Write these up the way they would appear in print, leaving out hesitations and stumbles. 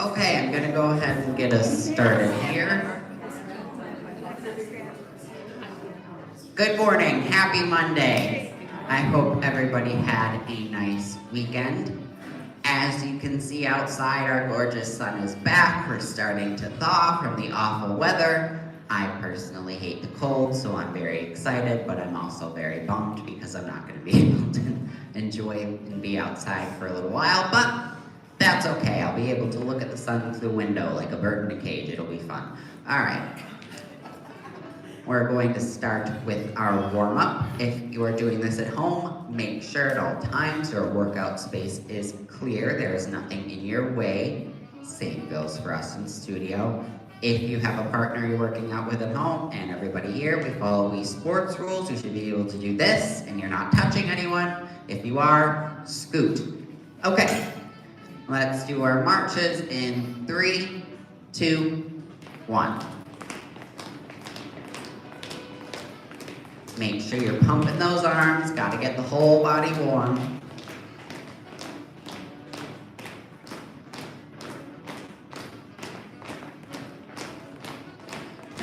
Okay, I'm gonna go ahead and get us started here. Good morning, happy Monday. I hope everybody had a nice weekend. As you can see outside, our gorgeous sun is back. We're starting to thaw from the awful weather. I personally hate the cold, so I'm very excited, but I'm also very bummed because I'm not gonna be able to enjoy and be outside for a little while, but that's okay. I'll be able to look at the sun through the window like a bird in a cage. It'll be fun. All right. We're going to start with our warm-up. If you are doing this at home, make sure at all times your workout space is clear. There is nothing in your way. Same goes for us in studio. If you have a partner you're working out with at home, and everybody here, we follow Wii Sports rules. You should be able to do this, and you're not touching anyone. If you are, scoot. Okay. Let's do our marches in 3, 2, 1. Make sure you're pumping those arms. Gotta get the whole body warm.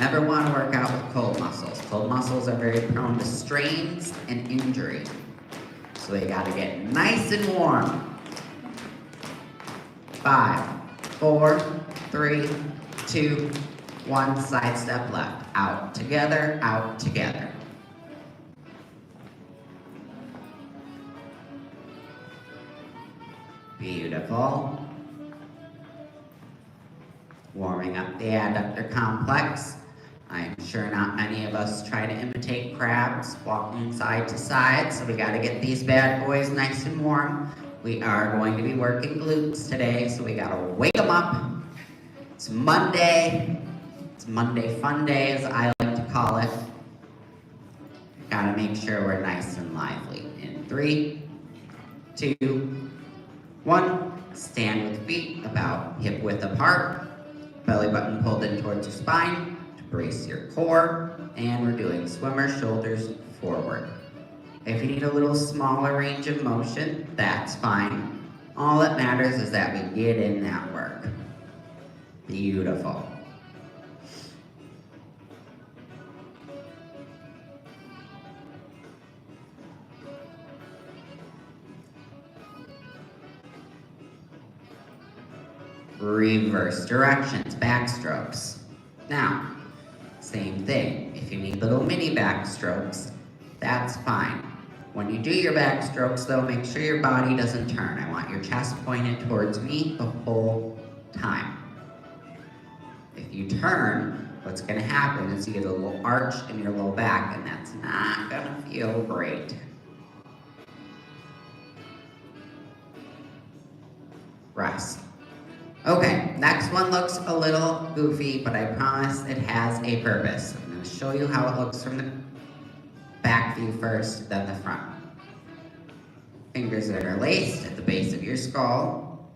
Never want to work out with cold muscles. Cold muscles are very prone to strains and injury. So you gotta get nice and warm. 5, 4, 3, 2, 1, side step left. Out together, out together. Beautiful. Warming up the adductor complex. I'm sure not many of us try to imitate crabs walking side to side, so we gotta get these bad boys nice and warm. We are going to be working glutes today, so we gotta wake them up. It's Monday. It's Monday Fun Day, as I like to call it. Gotta make sure we're nice and lively. In 3, 2, 1. Stand with feet about hip width apart. Belly button pulled in towards your spine to brace your core. And we're doing swimmer shoulders forward. If you need a little smaller range of motion, that's fine. All that matters is that we get in that work. Beautiful. Reverse directions, backstrokes. Now, same thing. If you need little mini backstrokes, that's fine. When you do your backstrokes though, make sure your body doesn't turn. I want your chest pointed towards me the whole time. If you turn, what's gonna happen is you get a little arch in your low back, and that's not gonna feel great. Rest. Okay, next one looks a little goofy, but I promise it has a purpose. I'm gonna show you how it looks from the back view first, then the front. Fingers are interlaced at the base of your skull.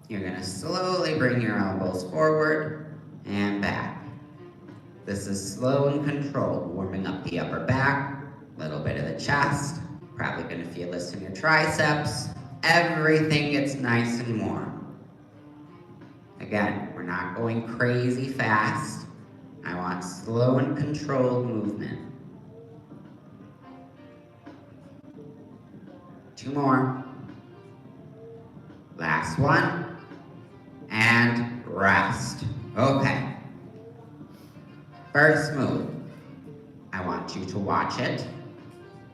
You're gonna slowly bring your elbows forward and back. This is slow and controlled, warming up the upper back, a little bit of the chest. Probably gonna feel this in your triceps. Everything gets nice and warm. Again, we're not going crazy fast. I want slow and controlled movement. 2 more. Last one. And rest. Okay. First move. I want you to watch it.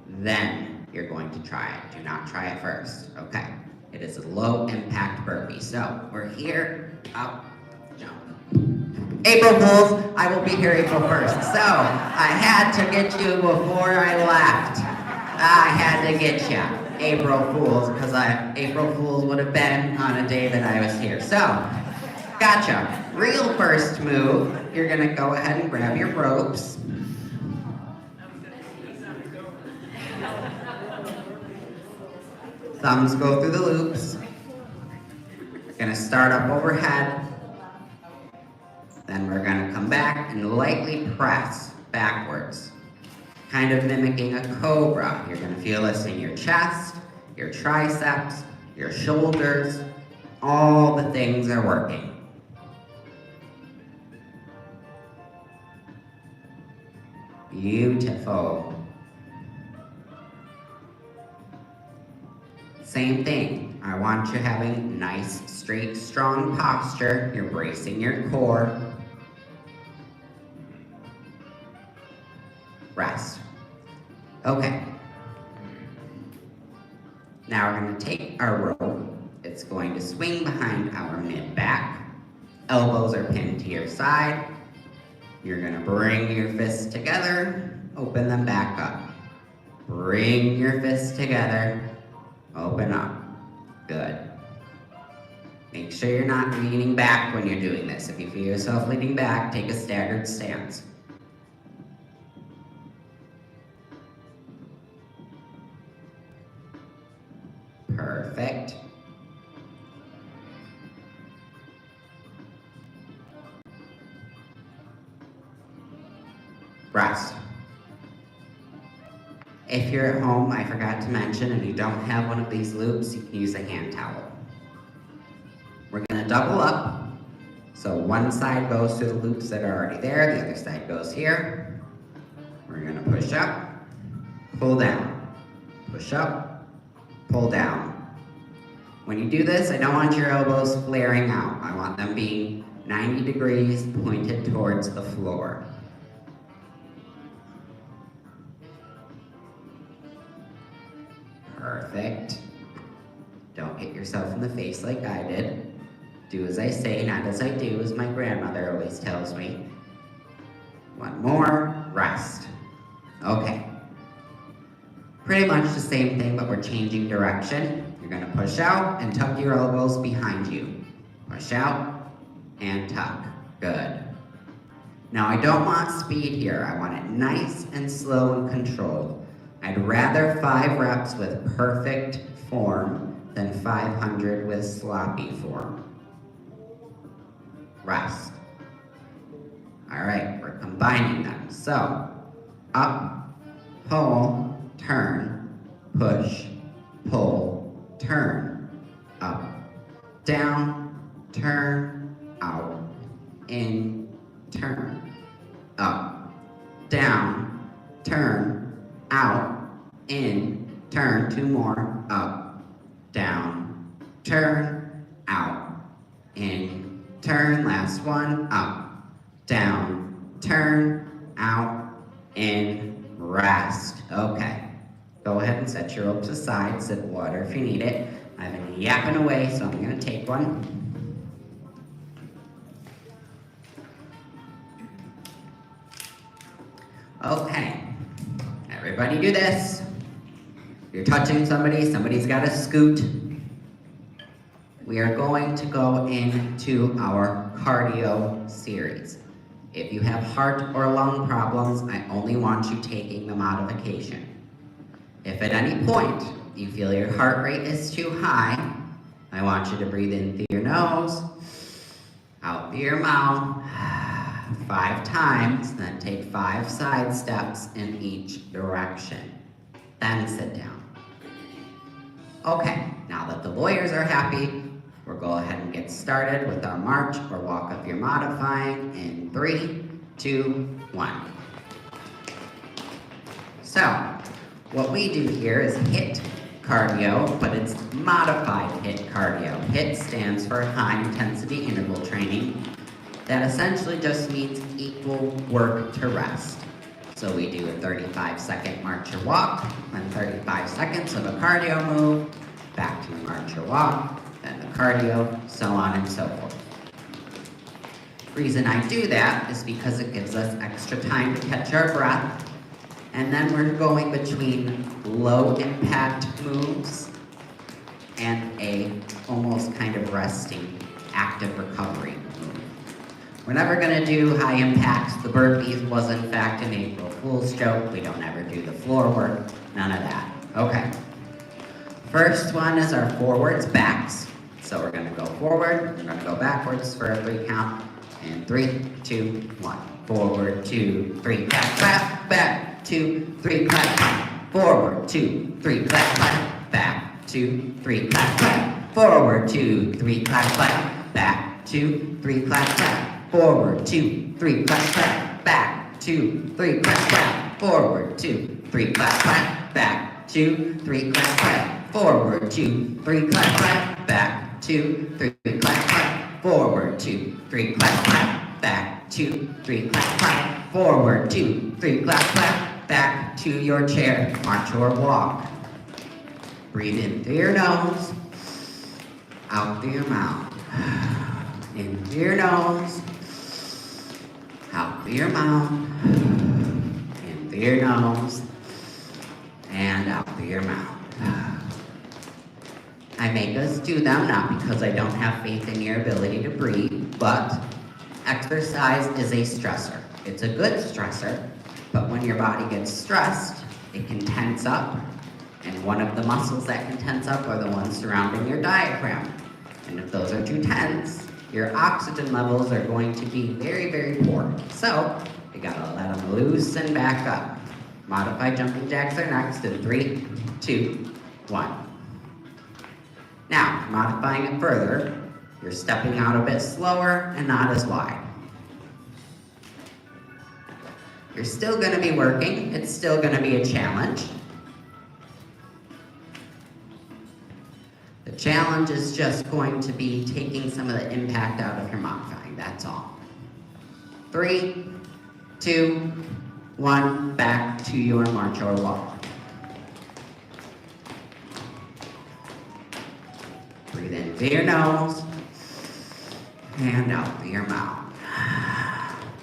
Then you're going to try it. Do not try it first. Okay. It is a low impact burpee. So we're here, up, jump. April Fools, I will be here April 1st. So I had to get you before I left. I had to get you. April Fools, because April Fools would have been on a day that I was here. So, gotcha. Real first move, you're gonna go ahead and grab your ropes. Thumbs go through the loops. Gonna start up overhead. Then we're gonna come back and lightly press backwards. Kind of mimicking a cobra. You're gonna feel this in your chest, your triceps, your shoulders, All the things are working. Beautiful. Same thing. I want you having nice, straight, strong posture. You're bracing your core. Rest. Okay. Now we're going to take our rope. It's going to swing behind our mid-back. Elbows are pinned to your side. You're going to bring your fists together, open them back up. Bring your fists together, open up. Good. Make sure you're not leaning back when you're doing this. If you feel yourself leaning back, take a staggered stance. Perfect. Rest. If you're at home, I forgot to mention, and you don't have one of these loops, you can use a hand towel. We're going to double up. So one side goes to the loops that are already there, the other side goes here. We're going to push up, pull down, push up, pull down. When you do this, I don't want your elbows flaring out. I want them being 90 degrees pointed towards the floor. Perfect. Don't hit yourself in the face like I did. Do as I say, not as I do, as my grandmother always tells me. One more, rest. Okay. Pretty much the same thing, but we're changing direction. You're gonna push out and tuck your elbows behind you. Push out and tuck. Good. Now I don't want speed here. I want it nice and slow and controlled. I'd rather 5 reps with perfect form than 500 with sloppy form. Rest. All right, we're combining them. So, up, pull, turn, push, pull, turn, up, down, turn, out, in, turn, up, down, turn, out, in, turn, 2 more, up, down, turn, out, in, turn, last one, up, down, turn, out, in, rest. Okay, go ahead and set your ropes aside, sip water if you need it. I've been yapping away, so I'm gonna take one. Okay. Everybody do this. You're touching somebody, somebody's got to scoot. We are going to go into our cardio series. If you have heart or lung problems, I only want you taking the modification. If at any point you feel your heart rate is too high, I want you to breathe in through your nose, out through your mouth, 5 times, then take 5 side steps in each direction. Then sit down. Okay, now that the lawyers are happy, we'll go ahead and get started with our march or walk up your modifying in 3, 2, 1. So, what we do here is HIIT cardio, but it's modified HIIT cardio. HIIT stands for high intensity interval training. That essentially just means equal work to rest. So we do a 35-second march or walk, then 35 seconds of a cardio move, back to the march or walk, then the cardio, so on and so forth. The reason I do that is because it gives us extra time to catch our breath, and then we're going between low impact moves and a almost kind of resting, active recovery move. We're never going to do high impact. The burpees was in fact an April Fool's joke. We don't ever do the floor work, none of that. Okay. First one is our forwards, backs. So we're going to go forward, we're going to go backwards for a 3 count. In 3, 2, 1. Forward, 2, 3, clap, clap, back, 2, 3, clap, clap. Forward, 2, 3, clap, clap, back, 2, 3, clap, clap. forward, 2, 3, clap, clap, back, 2, 3, clap, clap, forward, 2, 3, clap, clap, back, 2, 3, clap, clap, forward, 2, 3, clap, clap, back, 2, 3, clap, clap, forward, 2, 3, clap, clap, back, 2, 3, clap, clap, forward, 2, 3, clap, clap, back, 2, 3, clap, clap, forward, 2, 3, clap, clap, back to your chair, march or walk. Breathe in through your nose, out through your mouth. In through your nose, out through your mouth. In through your nose, and out through your mouth. I make us do them not because I don't have faith in your ability to breathe, but exercise is a stressor. It's a good stressor, but when your body gets stressed, it can tense up. And one of the muscles that can tense up are the ones surrounding your diaphragm. And if those are too tense, your oxygen levels are going to be very, very poor. So, you gotta let them loose and back up. Modified jumping jacks are next in 3, 2, 1. Now, modifying it further, you're stepping out a bit slower and not as wide. You're still gonna be working, it's still gonna be a challenge. The challenge is just going to be taking some of the impact out of your modifying, that's all. 3, 2, 1, back to your march or walk. Breathe in through your nose, and out through your mouth.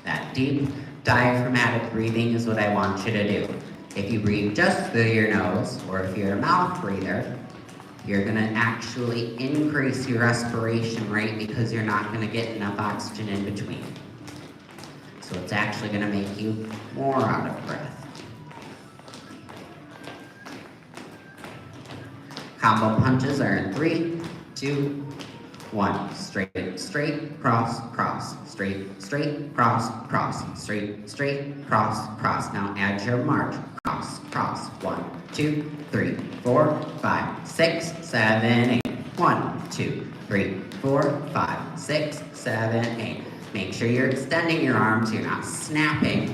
That deep diaphragmatic breathing is what I want you to do. If you breathe just through your nose, or if you're a mouth breather, you're gonna actually increase your respiration rate because you're not gonna get enough oxygen in between. So it's actually gonna make you more out of breath. Combo punches are in 3, 2, 1. Straight, straight, cross, cross. Straight, straight, cross, cross. Straight, straight, cross, cross. Now add your march. Cross, cross. 1, 2, 3, 4, 5, 6, 7, 8. 1, 2, 3, 4, 5, 6, 7, 8. Make sure you're extending your arms, you're not snapping.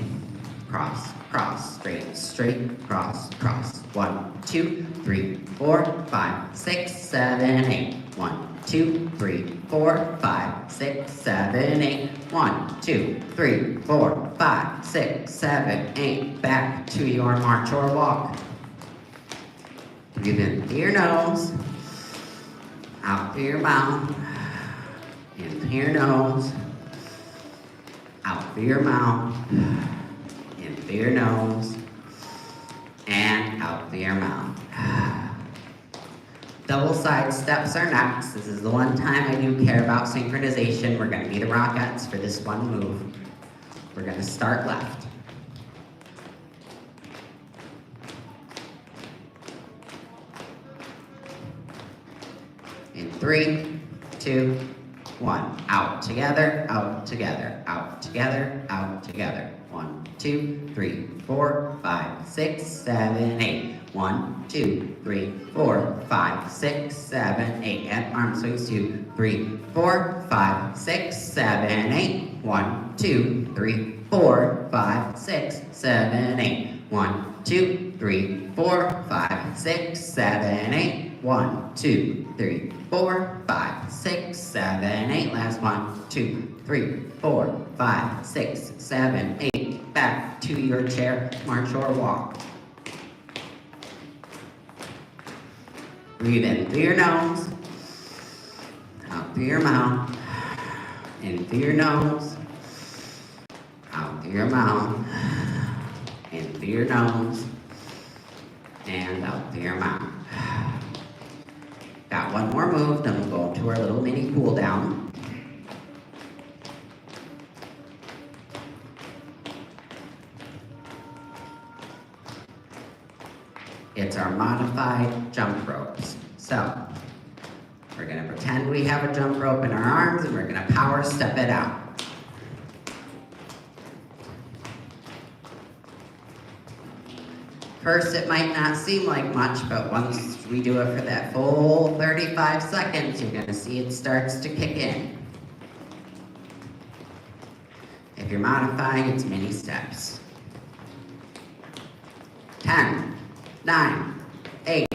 Cross, cross, straight, straight, cross, cross. 1, 2, 3, 4, 5, 6, 7, 8. 1, 2, 3, 4, 5, 6, 7, 8. 1, 2, 3, 4, 5, 6, 7, 8. Back to your march or walk. Breathe in through your nose, out through your mouth, in through your nose, out through your mouth, in through your nose, and out through your mouth. Double side steps are next. This is the one time I do care about synchronization. We're going to be the Rockettes for this one move. We're going to start left. In 3, 2, 1. Out together, out together, out together, out together. 1, 2, 3, 4, 5, 6, 7, 8. 1, 2, 3, 4, 5, 6, 7, 8. And arm swings 2, 3, 4, 5, 6, 7, 8. 1, 2, 3, 4, 5, 6, 7, 8. 1, 2, 3, 4, 5, 6, 7, 8. 1, 2, 3, 4, 5, 6, 7, 8. Last 1, 2, 3, 4, 5, 6, 7, 8. Back to your chair, march or walk. Breathe in through your nose, out through your mouth, in through your nose, out through your mouth, in through your nose, and out through your mouth. Got one more move, then we'll go into our little mini cool down. It's our modified jump ropes. So, we're gonna pretend we have a jump rope in our arms and we're gonna power step it out. First, it might not seem like much, but once we do it for that full 35 seconds, you're gonna see it starts to kick in. If you're modifying, it's mini steps. 10, 9, 8,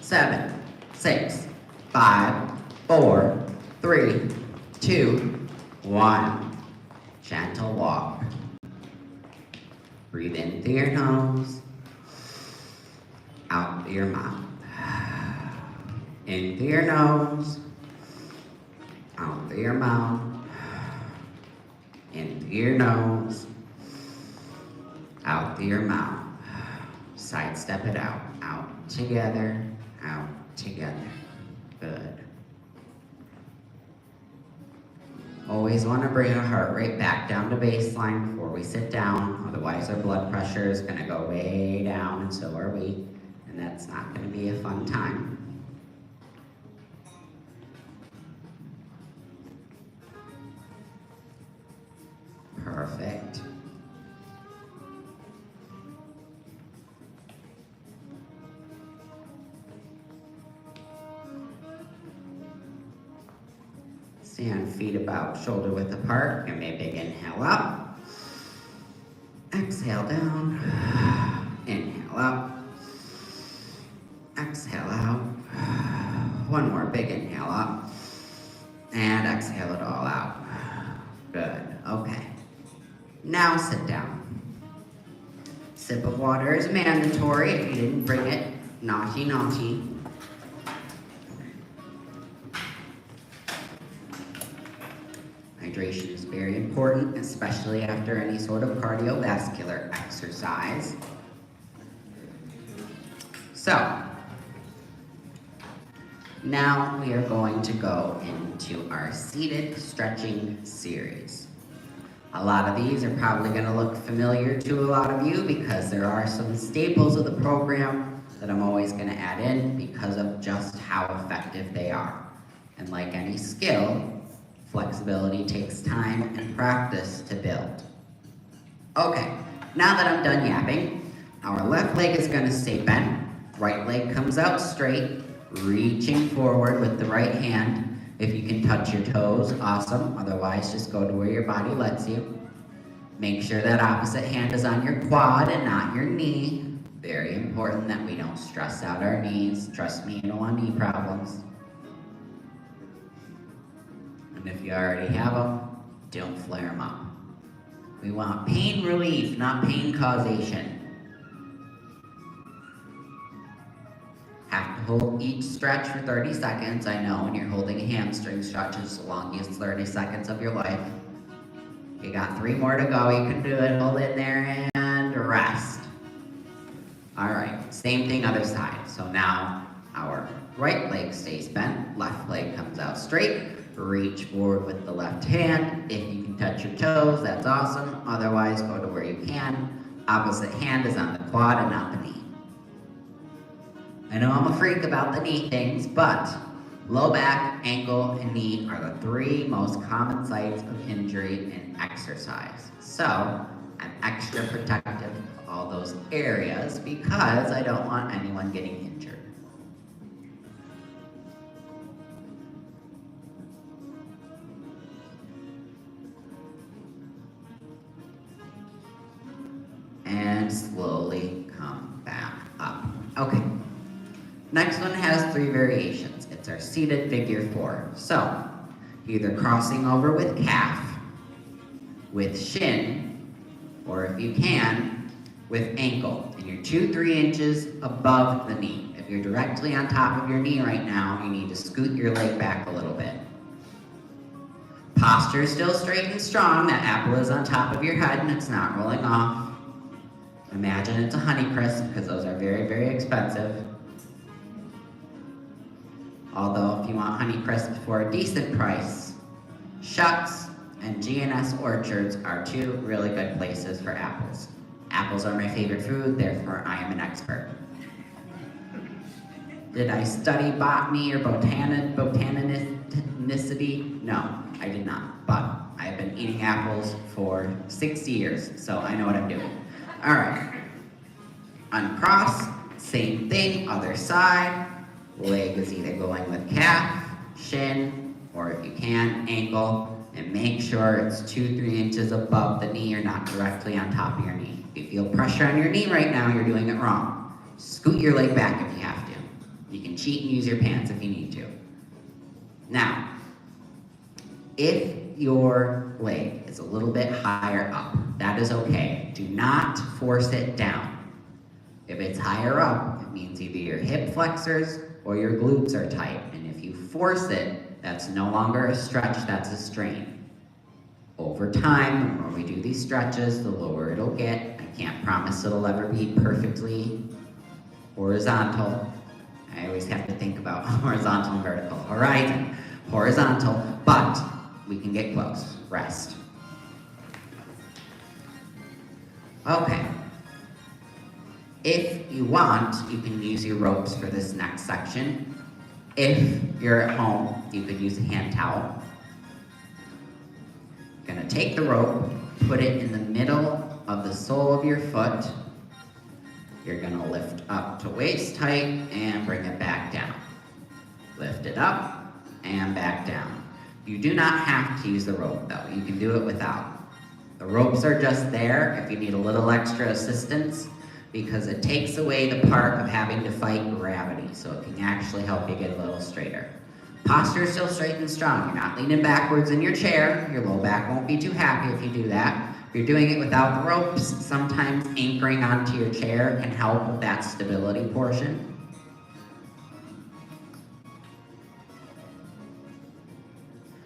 7, 6, 5, 4, 3, 2, 1. Gentle walk. Breathe in through your nose, out through your mouth. In through your nose, out through your mouth. In through your nose, out through your mouth. Sidestep it out. Out together, out together. Good. Always want to bring our heart rate back down to baseline before we sit down, otherwise our blood pressure is going to go way down, and so are we, and that's not going to be a fun time. Perfect. Stand feet about shoulder width apart. Give me a big inhale up. Exhale down. Inhale up. Exhale out. One more big inhale up. And exhale it all out. Good. Okay. Now sit down. Sip of water is mandatory. If you didn't bring it, naughty, naughty. Hydration is very important, especially after any sort of cardiovascular exercise. So, now we are going to go into our seated stretching series. A lot of these are probably going to look familiar to a lot of you because there are some staples of the program that I'm always going to add in because of just how effective they are. And like any skill, flexibility takes time and practice to build. Okay, now that I'm done yapping, our left leg is going to stay bent, right leg comes out straight, reaching forward with the right hand. If you can touch your toes, awesome. Otherwise, just go to where your body lets you. Make sure that opposite hand is on your quad and not your knee. Very important that we don't stress out our knees. Trust me, you don't want knee problems. And if you already have them, don't flare them up. We want pain relief, not pain causation. Have to hold each stretch for 30 seconds. I know when you're holding a hamstring stretch, it's the longest 30 seconds of your life. You got 3 more to go. You can do it. Hold in there and rest. All right, same thing other side. So now our right leg stays bent, left leg comes out straight. Reach forward with the left hand. If you can touch your toes, that's awesome. Otherwise, go to where you can. Opposite hand is on the quad and not the knee. I know I'm a freak about the knee things, but low back, ankle, and knee are the 3 most common sites of injury in exercise. So I'm extra protective of all those areas because I don't want anyone getting injured. And slowly come back up. Okay. Next one has 3 variations. It's our seated figure 4. So, either crossing over with calf, with shin, or if you can, with ankle. And you're 2-3 inches above the knee. If you're directly on top of your knee right now, you need to scoot your leg back a little bit. Posture is still straight and strong. That apple is on top of your head and it's not rolling off. Imagine it's a Honeycrisp because those are very, very expensive. Although if you want Honeycrisp for a decent price, Shucks and G&S Orchards are 2 really good places for apples. Apples are my favorite food, therefore I am an expert. Did I study botany or botanicity? No, I did not, but I've been eating apples for 60 years, so I know what I'm doing. All right. Uncross, same thing, other side. Leg is either going with calf, shin, or if you can, ankle. And make sure it's 2-3 inches above the knee or not directly on top of your knee. If you feel pressure on your knee right now, you're doing it wrong. Scoot your leg back if you have to. You can cheat and use your pants if you need to. Now, if your leg is a little bit higher up, that is okay. Do not force it down. If it's higher up, it means either your hip flexors or your glutes are tight. And if you force it, that's no longer a stretch, that's a strain. Over time, the more we do these stretches, the lower it'll get. I can't promise it'll ever be perfectly horizontal. I always have to think about horizontal and vertical. Horizon, horizontal, but we can get close. Rest. Okay. If you want, you can use your ropes for this next section. If you're at home, you could use a hand towel. You're gonna take the rope, put it in the middle of the sole of your foot. You're gonna lift up to waist height and bring it back down. Lift it up and back down. You do not have to use the rope though, you can do it without. The ropes are just there if you need a little extra assistance, because it takes away the part of having to fight gravity, so it can actually help you get a little straighter. Posture is still straight and strong. You're not leaning backwards in your chair. Your low back won't be too happy if you do that. If you're doing it without the ropes, sometimes anchoring onto your chair can help with that stability portion.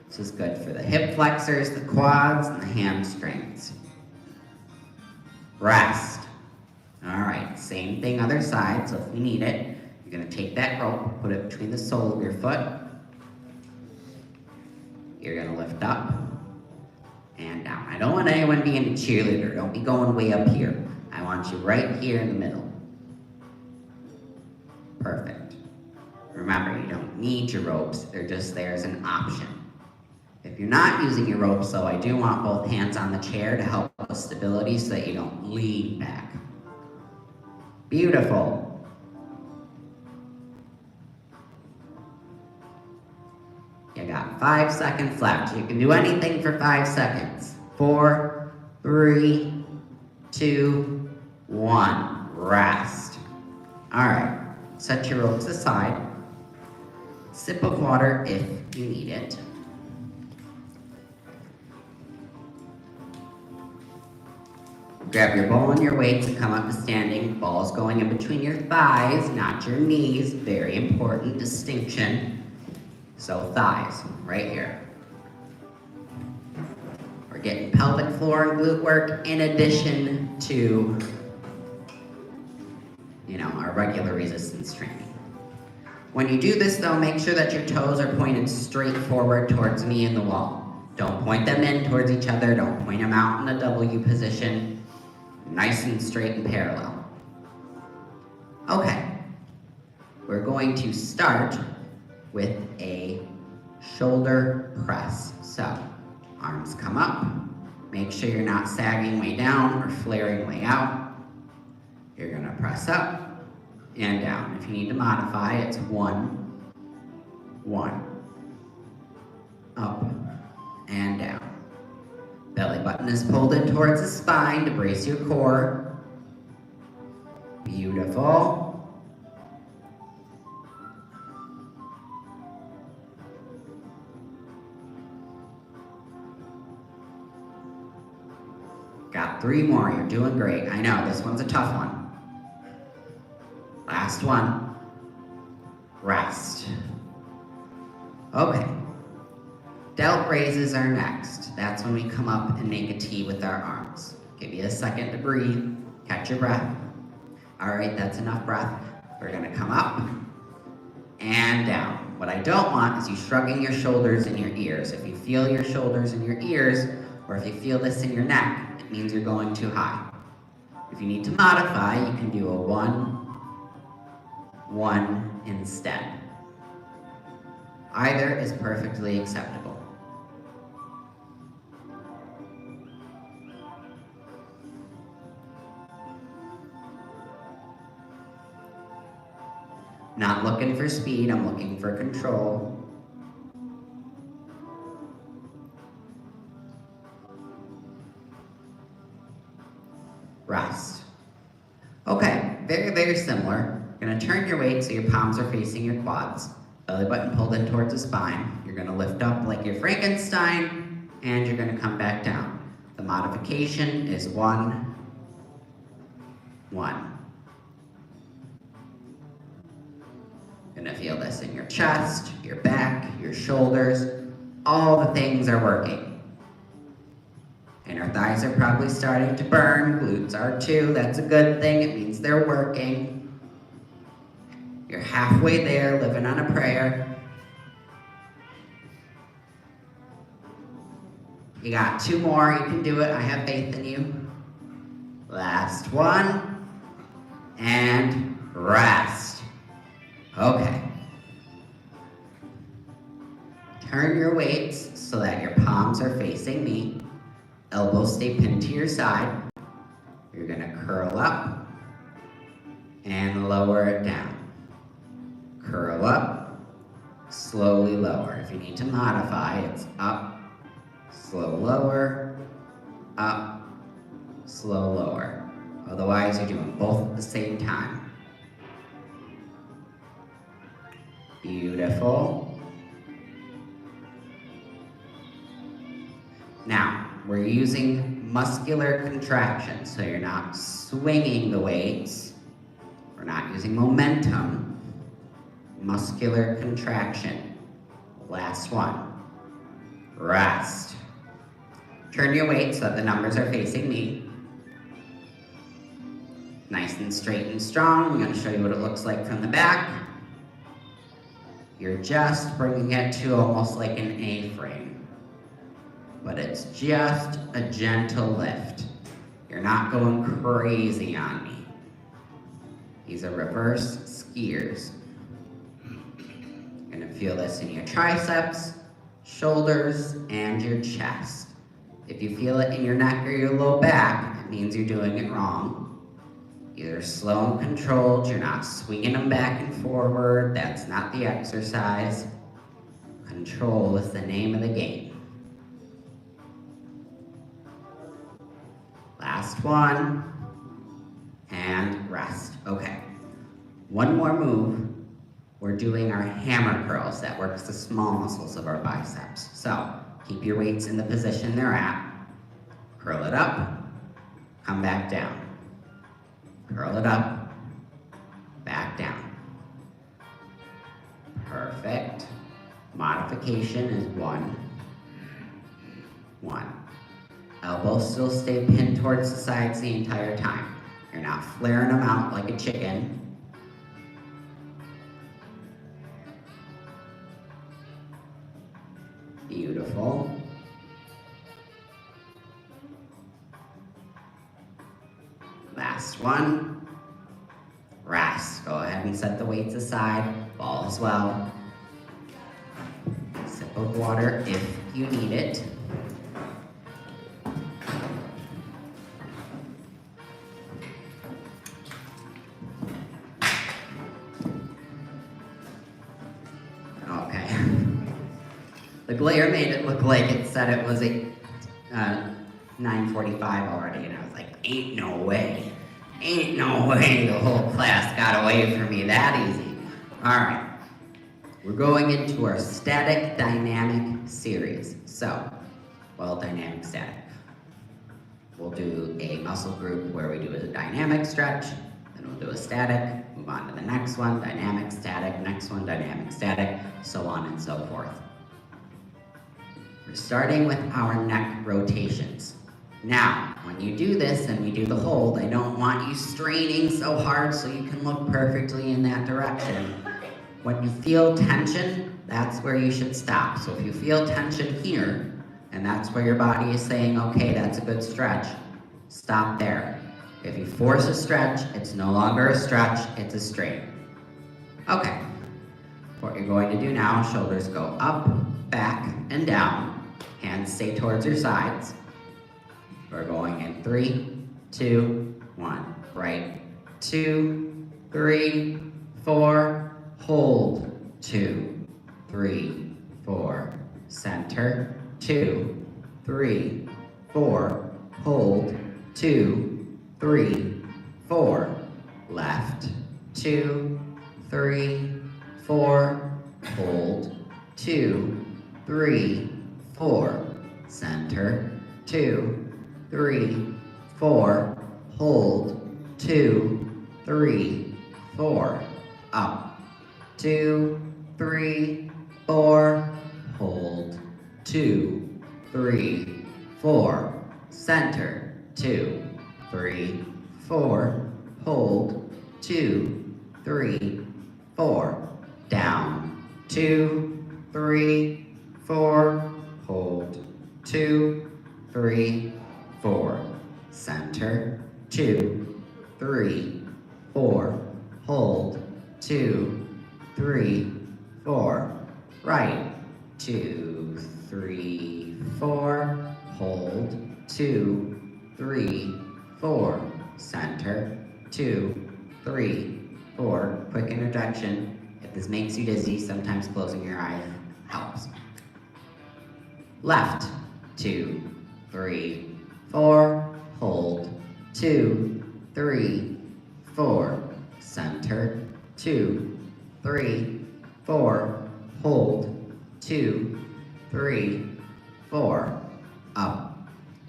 This is good for the hip flexors, the quads, and the hamstrings. Rest. All right, same thing other side, so if you need it, you're gonna take that rope, put it between the sole of your foot. You're gonna lift up and down. I don't want anyone being a cheerleader. Don't be going way up here. I want you right here in the middle. Perfect. Remember, you don't need your ropes. They're just there as an option. If you're not using your ropes, though, I do want both hands on the chair to help with stability so that you don't lean back. Beautiful. You got 5 seconds left. You can do anything for 5 seconds. 4, 3, 2, 1. Rest. All right. Set your ropes aside. Sip of water if you need it. Grab your ball and your weights and come up to standing. Ball's going in between your thighs, not your knees. Very important distinction. So thighs, right here. We're getting pelvic floor and glute work in addition to, our regular resistance training. When you do this though, make sure that your toes are pointed straight forward towards me and the wall. Don't point them in towards each other. Don't point them out in a W position. Nice and straight and parallel. Okay, we're going to start with a shoulder press. So, arms come up. Make sure you're not sagging way down or flaring way out. You're gonna press up and down. If you need to modify, it's 1, 1, up and down. Belly button is pulled in towards the spine to brace your core. Beautiful. Got 3 more, you're doing great. I know, this one's a tough one. Last one. Rest. Okay. Delt raises are next. That's when we come up and make a T with our arms. Give you a second to breathe, catch your breath. All right, that's enough breath. We're gonna come up and down. What I don't want is you shrugging your shoulders in your ears. If you feel your shoulders in your ears, or if you feel this in your neck, it means you're going too high. If you need to modify, you can do a 1, 1 instead. Either is perfectly acceptable. Not looking for speed, I'm looking for control. Rest. Okay, very, very similar. You're gonna turn your weight so your palms are facing your quads. Belly button pulled in towards the spine. You're gonna lift up like your Frankenstein, and you're gonna come back down. The modification is 1, 1. Gonna feel this in your chest, your back, your shoulders. All the things are working. Inner thighs are probably starting to burn. Glutes are too. That's a good thing. It means they're working. You're halfway there, living on a prayer. You got 2 more. You can do it. I have faith in you. Last one. And rest. Okay. Turn your weights so that your palms are facing me. Elbows stay pinned to your side. You're gonna curl up and lower it down. Curl up, slowly lower. If you need to modify, it's up, slow lower, up, slow lower. Otherwise, you're doing both at the same time. Beautiful. Now, we're using muscular contraction, so you're not swinging the weights. We're not using momentum. Muscular contraction. Last one. Rest. Turn your weight so that the numbers are facing me. Nice and straight and strong. I'm going to show you what it looks like from the back. You're just bringing it to almost like an A-frame. But it's just a gentle lift. You're not going crazy on me. These are reverse skiers. You're gonna feel this in your triceps, shoulders, and your chest. If you feel it in your neck or your low back, it means you're doing it wrong. You're slow and controlled, you're not swinging them back and forward. That's not the exercise. Control is the name of the game. Last one, and rest. Okay, one more move. We're doing our hammer curls. That works the small muscles of our biceps. So, keep your weights in the position they're at. Curl it up, come back down. Curl it up, back down. Perfect. Modification is 1, 1. Elbows still stay pinned towards the sides the entire time. You're not flaring them out like a chicken. Beautiful. Last one. Rest. Go ahead and set the weights aside. Ball as well. Sip of water if you need it. The glare made it look like it said it was a 9:45 already, and I was like, ain't no way. Ain't no way the whole class got away from me that easy. All right, we're going into our static dynamic series. So, well, dynamic static. We'll do a muscle group where we do a dynamic stretch, then we'll do a static, move on to the next one, dynamic, static, next one, dynamic, static, so on and so forth. We're starting with our neck rotations. Now, when you do this and we do the hold, I don't want you straining so hard so you can look perfectly in that direction. When you feel tension, that's where you should stop. So if you feel tension here, and that's where your body is saying, okay, that's a good stretch, stop there. If you force a stretch, it's no longer a stretch, it's a strain. Okay, what you're going to do now, shoulders go up, back, and down. Hands stay towards your sides. We're going in 3, 2, 1. Right, 2, 3, 4, hold, 2, 3, 4, center, 2, 3, 4, hold, 2, 3, 4, left, 2, 3, 4, hold, 2, 3, 4, center, 2, 3, 4, hold, 2, 3, 4, up, 2, 3, 4, hold, 2, 3, 4, center, 2, 3, 4, hold, 2, 3, 4, down, 2, 3, 4, hold, 2, 3, 4, center, 2, 3, 4, hold, 2, 3, 4, right, 2, 3, 4, hold, 2, 3, 4, center, 2, 3, 4, quick interjection. If this makes you dizzy, sometimes closing your eyes helps. Left, 2, 3, 4, hold, 2, 3, 4, center, 2, 3, 4, hold, 2, 3, 4, up,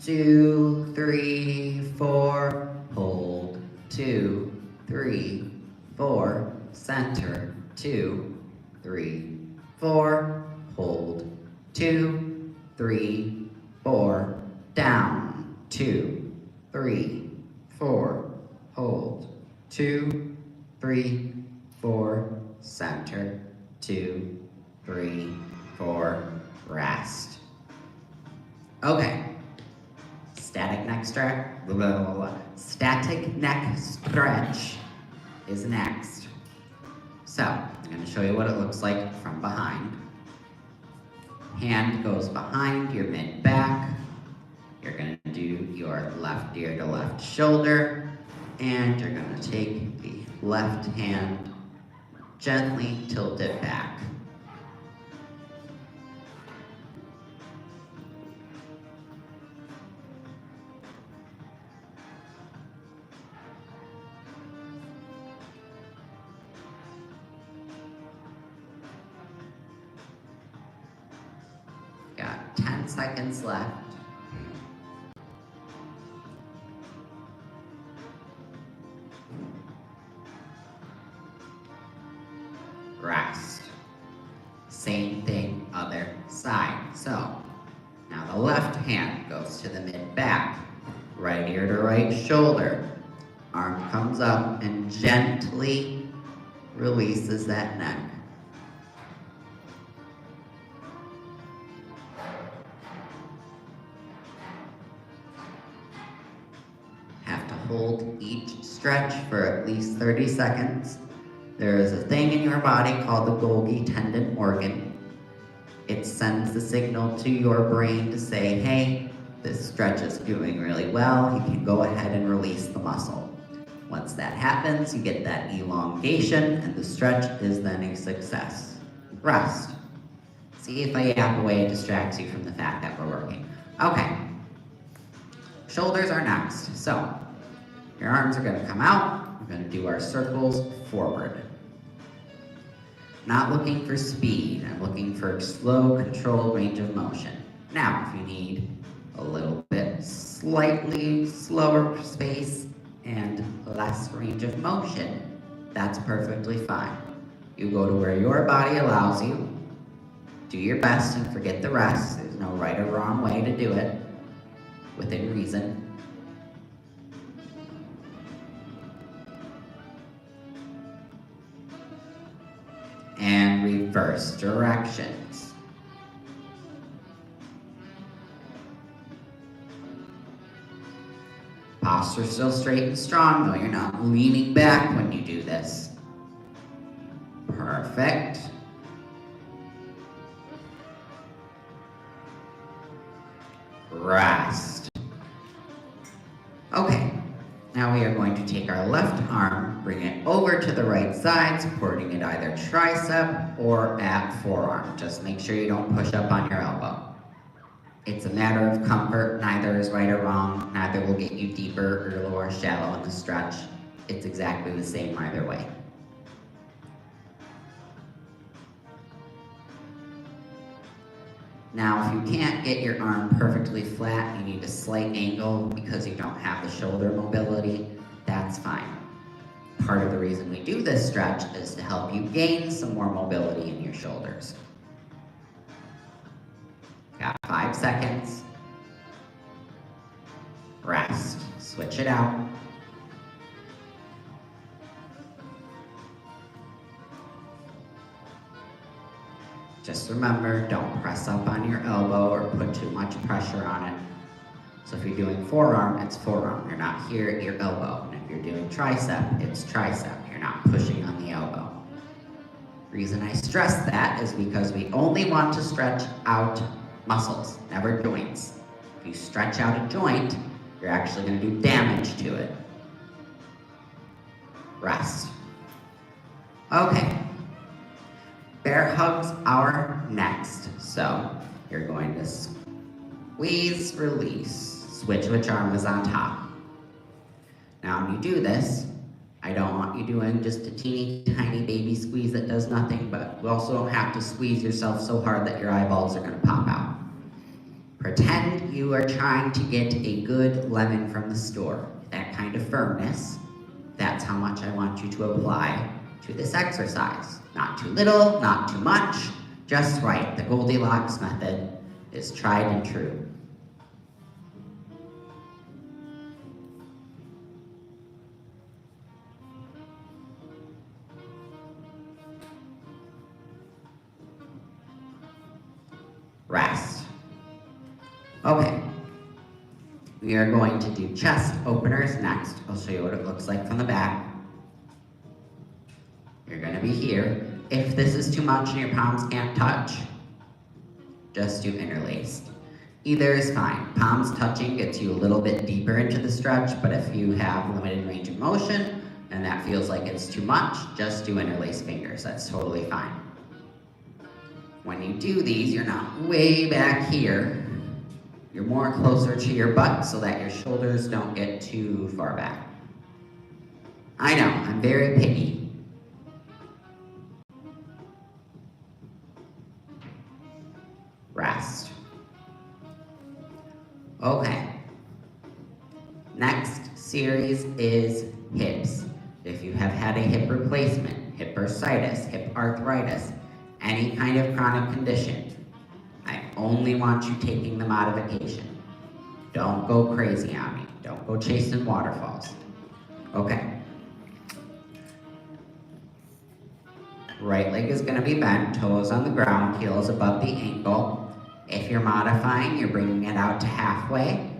2, 3, 4, hold, 2, 3, 4, center, 2, 3, 4, hold, 2, 3, 4, down, 2, 3, 4, hold, 2, 3, 4, center, 2, 3, 4, rest. Okay. Static neck stretch is next. So, I'm going to show you what it looks like from behind. Hand goes behind your mid-back. You're going to do your left ear to left shoulder, and you're going to take the left hand, gently tilt it back. Got 10 seconds left. Rest. Same thing, other side. So, now the left hand goes to the mid-back. Right ear to right shoulder. Arm comes up and gently releases that neck. Hold each stretch for at least 30 seconds. There is a thing in your body called the Golgi tendon organ. It sends the signal to your brain to say, hey, this stretch is doing really well. You can go ahead and release the muscle. Once that happens, you get that elongation, and the stretch is then a success. Rest. See if I yap away it distracts you from the fact that we're working. Okay. Shoulders are next. So, your arms are going to come out. We're going to do our circles forward. Not looking for speed. I'm looking for slow, controlled range of motion. Now, if you need a little bit slightly slower space and less range of motion, that's perfectly fine. You go to where your body allows you. Do your best and forget the rest. There's no right or wrong way to do it, within reason. And reverse directions. Posture still straight and strong, though you're not leaning back when you do this. Perfect. Rest. Okay, now we are going to take our left arm, Bring it over to the right side, supporting it either tricep or at forearm. Just make sure you don't push up on your elbow. It's a matter of comfort, neither is right or wrong, neither will get you deeper or lower shallow in the stretch. It's exactly the same either way. Now, if you can't get your arm perfectly flat, you need a slight angle because you don't have the shoulder mobility, that's fine. Part of the reason we do this stretch is to help you gain some more mobility in your shoulders. Got 5 seconds. Rest. Switch it out. Just remember, don't press up on your elbow or put too much pressure on it. So if you're doing forearm, it's forearm. You're not here at your elbow. And if you're doing tricep, it's tricep. You're not pushing on the elbow. Reason I stress that is because we only want to stretch out muscles, never joints. If you stretch out a joint, you're actually going to do damage to it. Rest. Okay. Bear hugs are next. So you're going to squeeze, release, switch which arm is on top. Now when you do this, I don't want you doing just a teeny tiny baby squeeze that does nothing, but you also don't have to squeeze yourself so hard that your eyeballs are going to pop out. Pretend you are trying to get a good lemon from the store. That kind of firmness, that's how much I want you to apply to this exercise. Not too little, not too much, just right. The Goldilocks method is tried and true. Rest. Okay. We are going to do chest openers next. I'll show you what it looks like from the back. You're going to be here. If this is too much and your palms can't touch, just do interlaced. Either is fine. Palms touching gets you a little bit deeper into the stretch, but if you have limited range of motion and that feels like it's too much, just do interlaced fingers. That's totally fine. When you do these, you're not way back here. You're more closer to your butt so that your shoulders don't get too far back. I know, I'm very picky. Rest. Okay. Next series is hips. If you have had a hip replacement, hip bursitis, hip arthritis, any kind of chronic condition, I only want you taking the modification. Don't go crazy on me. Don't go chasing waterfalls. Okay. Right leg is going to be bent, toes on the ground, heels above the ankle. If you're modifying, you're bringing it out to halfway.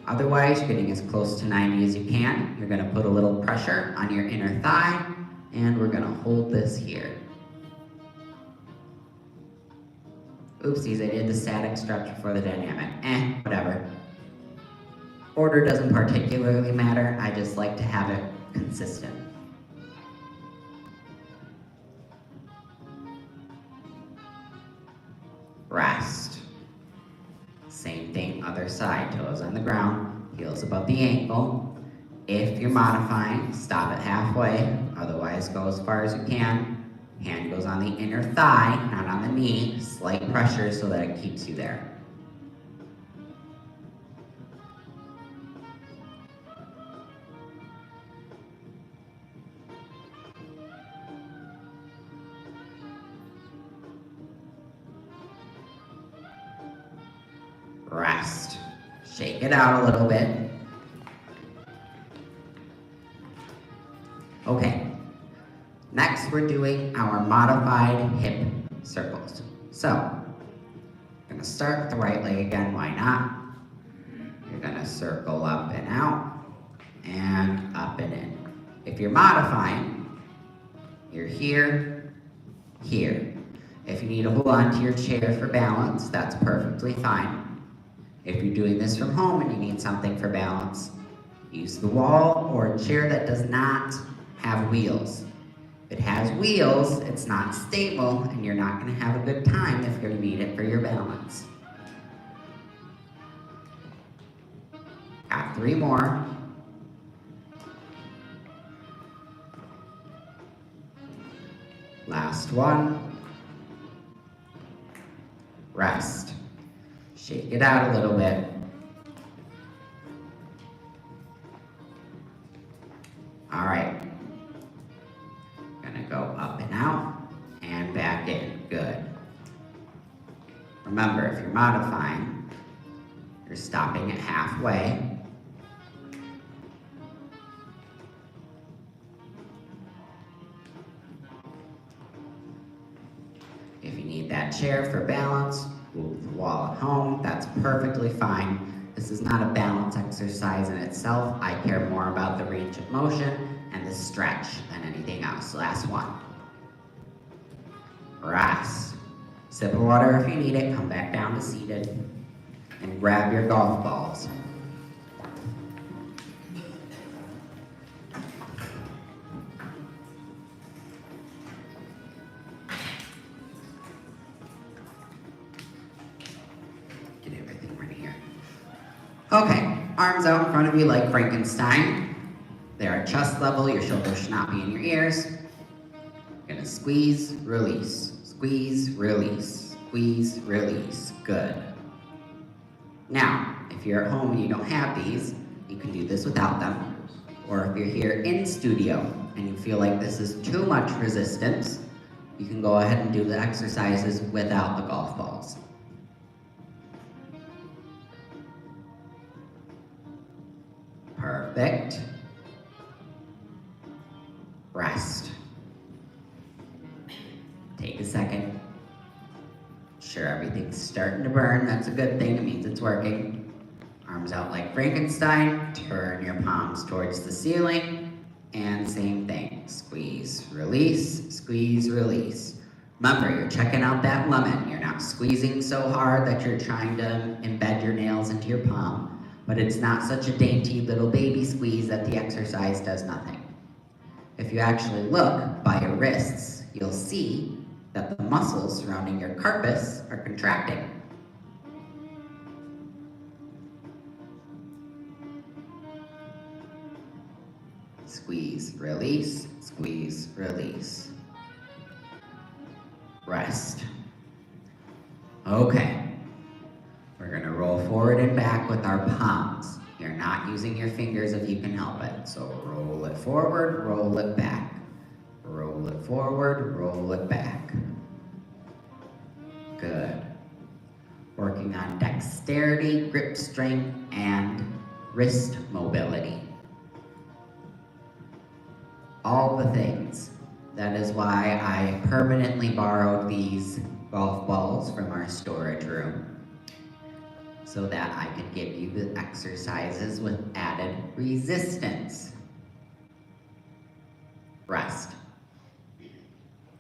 Otherwise, you're getting as close to 90 as you can. You're going to put a little pressure on your inner thigh, and we're going to hold this here. Oopsies, I did the static stretch before the dynamic. Whatever. Order doesn't particularly matter. I just like to have it consistent. Rest. Same thing, other side, toes on the ground, heels above the ankle. If you're modifying, stop it halfway, otherwise go as far as you can. Hand goes on the inner thigh, not on the knee, slight pressure so that it keeps you there. Rest. Shake it out a little bit. Okay. Next, we're doing our modified hip circles. So, you're going to start with the right leg again, why not? You're going to circle up and out, and up and in. If you're modifying, you're here, here. If you need to hold on to your chair for balance, that's perfectly fine. If you're doing this from home and you need something for balance, use the wall or a chair that does not have wheels. If it has wheels, it's not stable, and you're not going to have a good time if you need it for your balance. Got 3 more. Last one. Rest. Shake it out a little bit. All right. Gonna go up and out and back in. Good. Remember, if you're modifying, you're stopping at halfway. If you need that chair for balance, move the wall at home, that's perfectly fine. This is not a balance exercise in itself. I care more about the range of motion and the stretch than anything else. Last one. Rest. Sip of water if you need it, come back down to seated, and grab your golf balls. Okay, arms out in front of you like Frankenstein. They're at chest level, your shoulders should not be in your ears. You're gonna squeeze, release, squeeze, release, squeeze, release. Good. Now, if you're at home and you don't have these, you can do this without them. Or if you're here in studio and you feel like this is too much resistance, you can go ahead and do the exercises without the golf balls. Perfect. Rest. Take a second. Sure, everything's starting to burn. That's a good thing. It means it's working. Arms out like Frankenstein. Turn your palms towards the ceiling. And same thing. Squeeze, release, squeeze, release. Remember, you're checking out that lemon. You're not squeezing so hard that you're trying to embed your nails into your palm. But it's not such a dainty little baby squeeze that the exercise does nothing. If you actually look by your wrists, you'll see that the muscles surrounding your carpus are contracting. Squeeze, release, squeeze, release. Rest. Okay. We're gonna roll forward and back with our palms. You're not using your fingers if you can help it. So roll it forward, roll it back. Roll it forward, roll it back. Good. Working on dexterity, grip strength, and wrist mobility. All the things. That is why I permanently borrowed these golf balls from our storage room, so that I could give you the exercises with added resistance. Rest.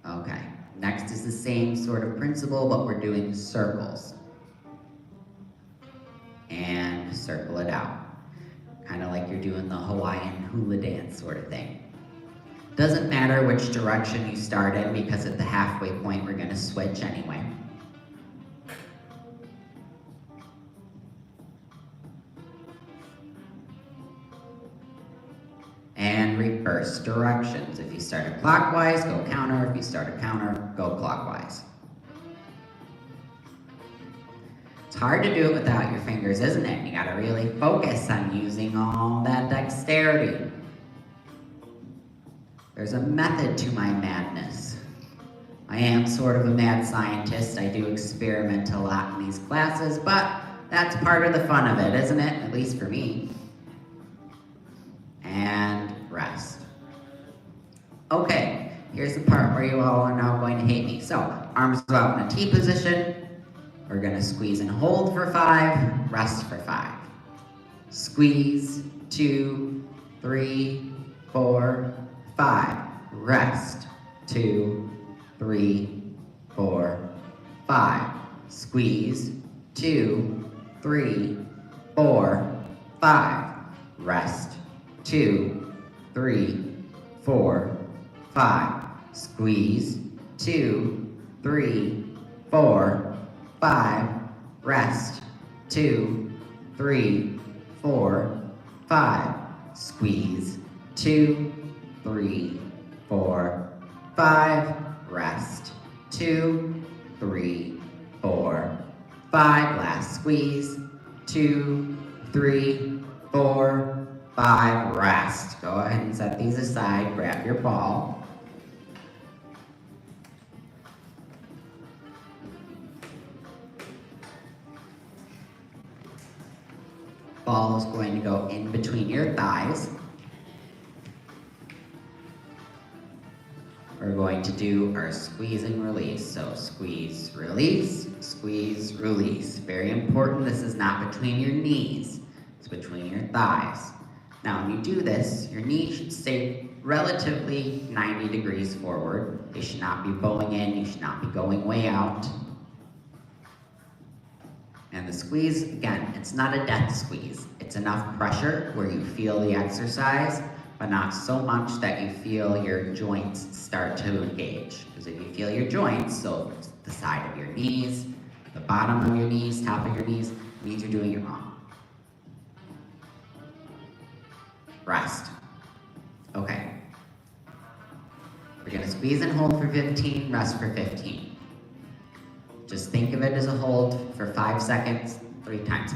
Okay, next is the same sort of principle, but we're doing circles. And circle it out. Kind of like you're doing the Hawaiian hula dance sort of thing. Doesn't matter which direction you start in, because at the halfway point we're gonna switch anyway. And reverse directions. If you started clockwise, go counter. If you started counter, go clockwise. It's hard to do it without your fingers, isn't it? You gotta really focus on using all that dexterity. There's a method to my madness. I am sort of a mad scientist. I do experiment a lot in these classes, but that's part of the fun of it, isn't it? At least for me. And rest. Okay, here's the part where you all are now going to hate me. So, arms out in a T position. We're gonna squeeze and hold for 5, rest for 5. Squeeze, 2, 3, 4, 5. Rest, 2, 3, 4, 5. Squeeze, 2, 3, 4, 5. Rest, 2, 3, 4, 5. Squeeze, 2, 3, 4, 5. Rest, 2, 3, 4, 5. Squeeze, 2, 3, 4, 5. Rest, 2, 3, 4, 5. Last squeeze, 2, 3, 4, 5. Rest. Go ahead and set these aside. Grab your ball. Ball is going to go in between your thighs. We're going to do our squeeze and release. So squeeze, release, squeeze, release. Very important, this is not between your knees, it's between your thighs. Now when you do this, your knees should stay relatively 90 degrees forward. They should not be bowing in, you should not be going way out. And the squeeze, again, it's not a death squeeze. It's enough pressure where you feel the exercise, but not so much that you feel your joints start to engage. Because if you feel your joints, so the side of your knees, the bottom of your knees, top of your knees, it means you're doing it wrong. Rest. Okay. We're gonna squeeze and hold for 15, rest for 15. Just think of it as a hold for 5 seconds, 3 times.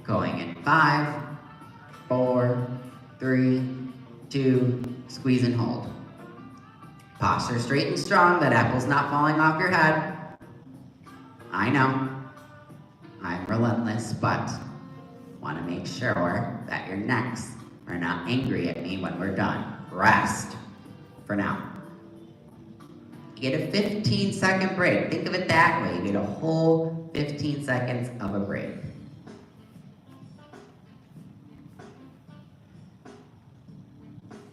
Going in 5, 4, 3, 2, squeeze and hold. Posture straight and strong, that apple's not falling off your head. I know, I'm relentless, but want to make sure that your necks are not angry at me when we're done. Rest for now. You get a 15-second break. Think of it that way. You get a whole 15 seconds of a break.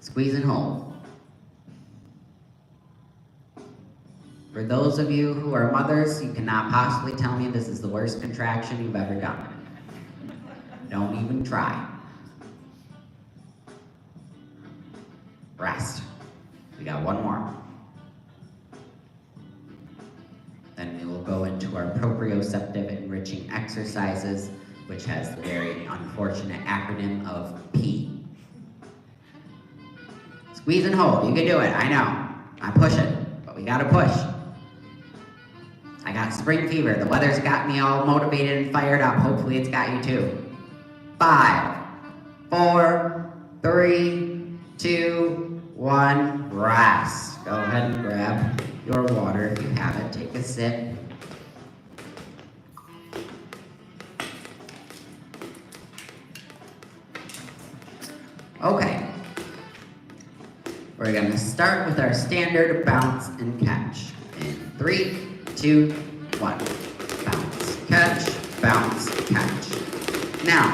Squeeze and hold. For those of you who are mothers, you cannot possibly tell me this is the worst contraction you've ever done. Don't even try. Rest. We got one more. Then we will go into our proprioceptive enriching exercises, which has the very unfortunate acronym of P. Squeeze and hold, you can do it, I know. I'm pushing, but we gotta push. I got spring fever, the weather's got me all motivated and fired up. Hopefully it's got you too. 5, 4, 3, 2, 1, rest. Go ahead and grab your water if you have it. Take a sip. Okay. We're gonna start with our standard bounce and catch. In 3, 2, 1. Bounce, catch. Now,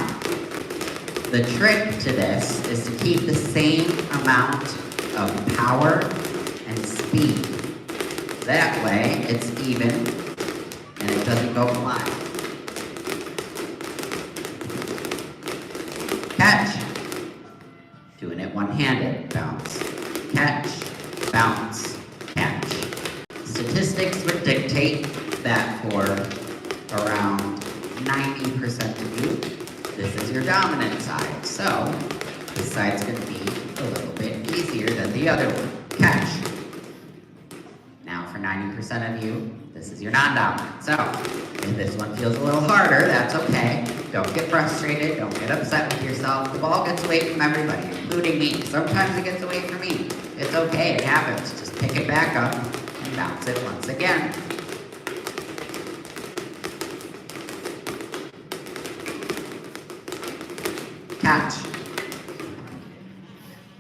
the trick to this is to keep the same amount of power and speed. That way, it's even and it doesn't go flying. Catch. Doing it one-handed. Bounce, catch. Statistics would dictate that for around 90% of you, this is your dominant side. So, this side's going to be a little bit easier than the other one. Catch. Now for 90% of you, this is your non-dominant. So, if this one feels a little harder, that's okay. Don't get frustrated, don't get upset with yourself. The ball gets away from everybody, including me. Sometimes it gets away from me. It's okay, it happens. Just pick it back up and bounce it once again. Catch.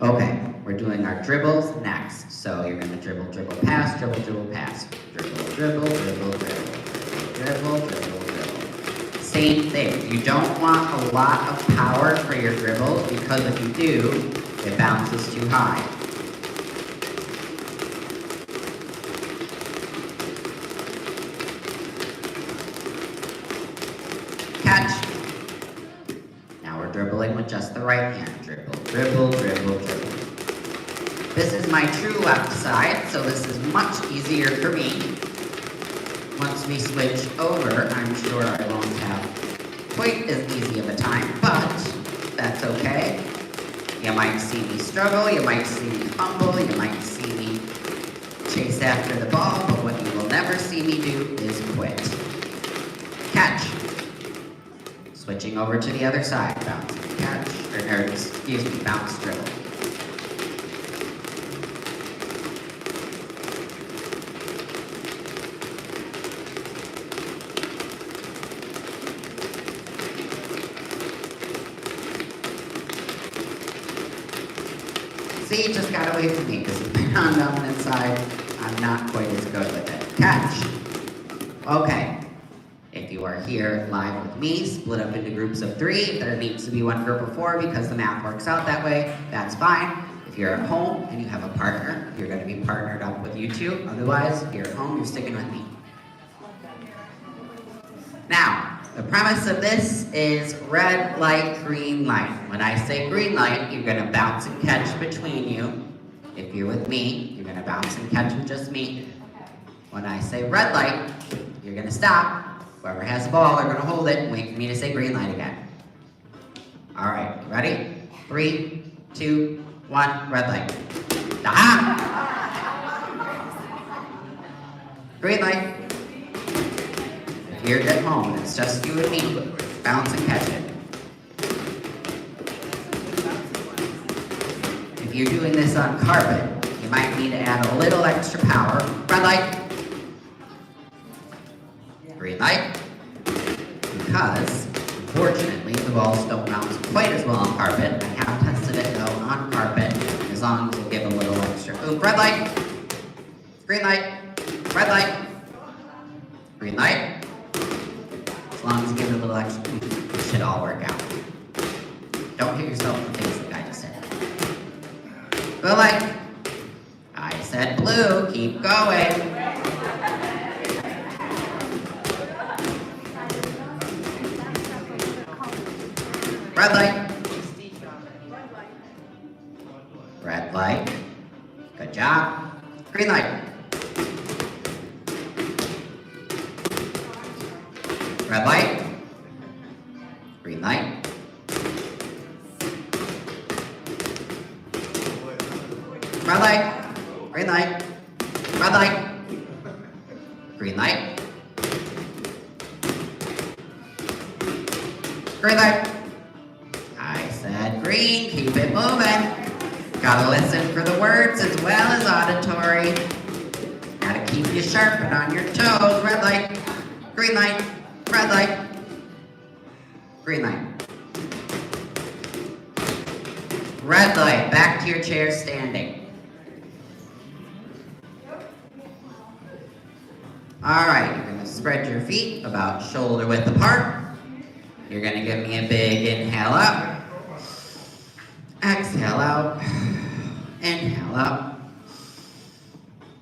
Okay, we're doing our dribbles next. So you're gonna dribble, pass, dribble, pass. Dribble. Same thing. You don't want a lot of power for your dribbles because if you do, it bounces too high. Catch. Now we're dribbling with just the right hand. Dribble. This is my true left side, so this is much easier for me. Once we switch over, I'm sure I won't have quite as easy of a time, but that's okay. You might see me struggle, you might see me fumble, you might see me chase after the ball, but what you will never see me do is quit. Catch. Switching over to the other side, bounce, catch, or excuse me, bounce, dribble. See, it just got away from me because it's been on the dominant side. I'm not quite as good with it. Catch. Okay. If you are here live with me, split up into groups of 3. If there needs to be one group of 4 because the math works out that way, that's fine. If you're at home and you have a partner, you're going to be partnered up with you two. Otherwise, if you're at home, you're sticking with me. Now, the premise of this is red light, green light. When I say green light, you're going to bounce and catch between you. If you're with me, you're going to bounce and catch with just me. When I say red light, you're going to stop. Whoever has the ball, they're going to hold it and wait for me to say green light again. All right, ready? 3, 2, 1, red light. Aha! Green light. If you're at home, it's just you and me. Bounce and catch it. If you're doing this on carpet, you might need to add a little extra power. Red light. Green light. Because, unfortunately, the balls don't bounce quite as well on carpet. I have tested it though on carpet, as long as you give a little extra. Ooh, red light. Green light. Red light. Green light. As long as you give it a little extra, it should all work out. Don't hit yourself in the face like I just said. Blue light. I said blue, keep going. Red light. Red light. Good job. Green light. Red light. Green light. Red light. Green light. Red light. Green light. Green light. I said green, keep it moving. Gotta listen for the words as well as auditory. Gotta keep you sharp and on your toes. Red light. Green light. Red light. Green light. Red light. Back to your chair standing. Alright, you're going to spread your feet about shoulder width apart. You're going to give me a big inhale up. Exhale out. Inhale out.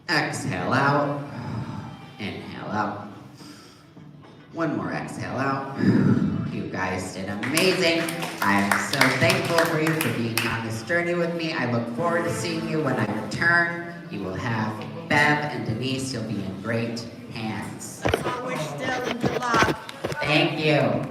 Exhale out. Inhale out. One more exhale out. You guys did amazing. I am so thankful for you for being on this journey with me. I look forward to seeing you when I return. You will have Bev and Denise. You'll be in great hands. We're still in the lock. Thank you.